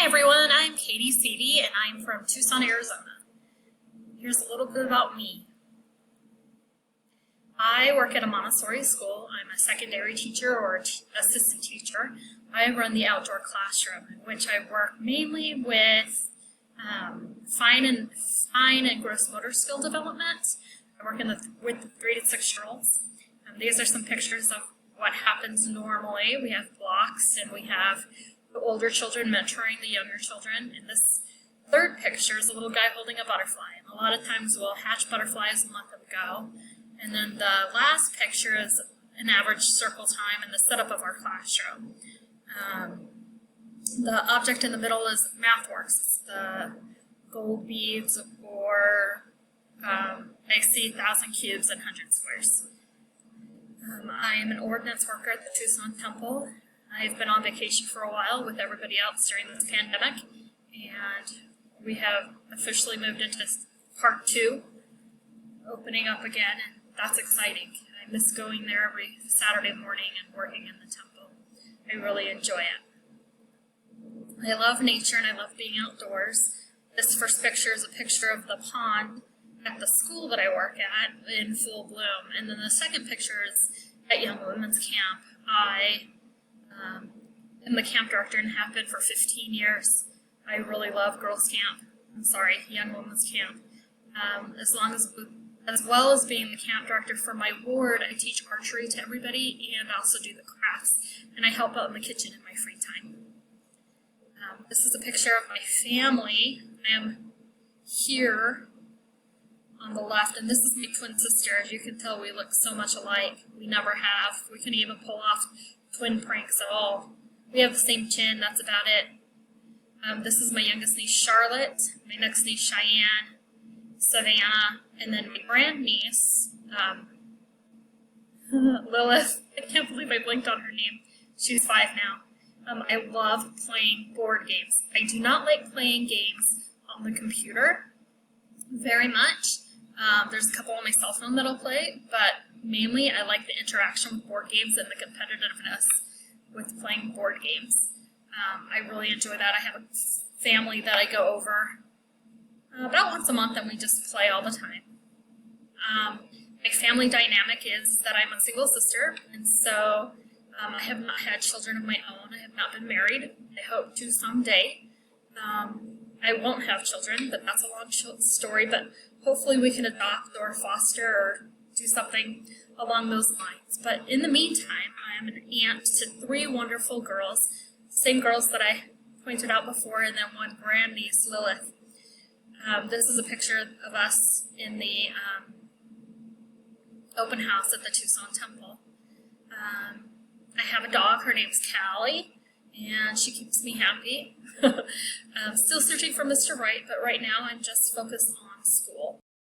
everyone, I'm Katie Seavey and I'm from Tucson, Arizona. Here's a little bit about me. I work at a Montessori school. I'm a secondary teacher or assistant teacher. I run the outdoor classroom, in which I work mainly with fine and gross motor skill development. I work with the 3 to 6 year olds. These are some pictures of what happens normally. We have blocks and we have the older children mentoring the younger children. And this third picture is a little guy holding a butterfly. And a lot of times we'll hatch butterflies and let them go. And then the last picture is an average circle time and the setup of our classroom. The object in the middle is MathWorks, the gold beads, or I see 1,000 cubes and 100 squares. I am an ordnance worker at the Tucson Temple. I've been on vacation for a while with everybody else during this pandemic, and we have officially moved into part 2, opening up again, and that's exciting. I miss going there every Saturday morning and working in the temple. I really enjoy it. I love nature and I love being outdoors. This first picture is a picture of the pond at the school that I work at in full bloom, and then the second picture is at Young Women's Camp. I am the camp director and have been for 15 years. I really love Young Women's Camp. As well as being the camp director for my ward, I teach archery to everybody and also do the crafts, and I help out in the kitchen in my free time. This is a picture of my family. I am here on the left, and this is my twin sister. As you can tell, we look so much alike. We never have. We couldn't even pull off twin pranks at all. We have the same chin, that's about it. This is my youngest niece, Charlotte, my next niece, Cheyenne, Savannah, and then my grandniece, Lilith. I can't believe I blinked on her name. She's 5 now. I love playing board games. I do not like playing games on the computer very much. There's a couple on my cell phone that I'll play, but mainly I like the interaction with board games and the competitiveness with playing board games. I really enjoy that. I have a family that I go over about once a month, and we just play all the time. My family dynamic is that I'm a single sister, and so I have not had children of my own. I have not been married. I hope to someday. I won't have children, but that's a long story, but hopefully we can adopt or foster or do something along those lines. But in the meantime, I am an aunt to 3 wonderful girls, same girls that I pointed out before, and then one grandniece, Lilith. This is a picture of us in the open house at the Tucson Temple. I have a dog, her name's Callie, and she keeps me happy. I'm still searching for Mr. Right, but right now I'm just focused on school.